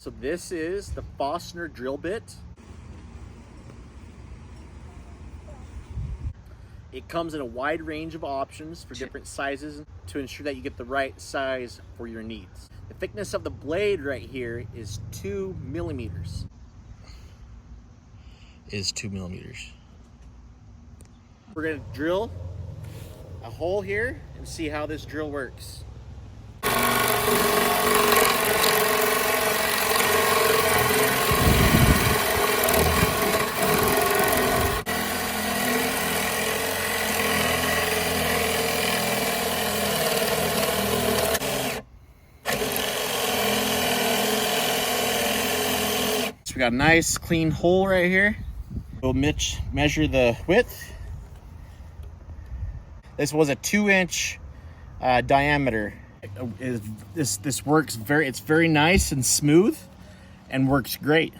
So this is the Forstner drill bit. It comes in a wide range of options for different sizes to ensure that you get the right size for your needs. The thickness of the blade right here is 2 millimeters. We're gonna drill a hole here and see how this drill works. So we got a nice clean hole right here. We'll measure the width. This was a 2-inch diameter. This works it's very nice and smooth and works great.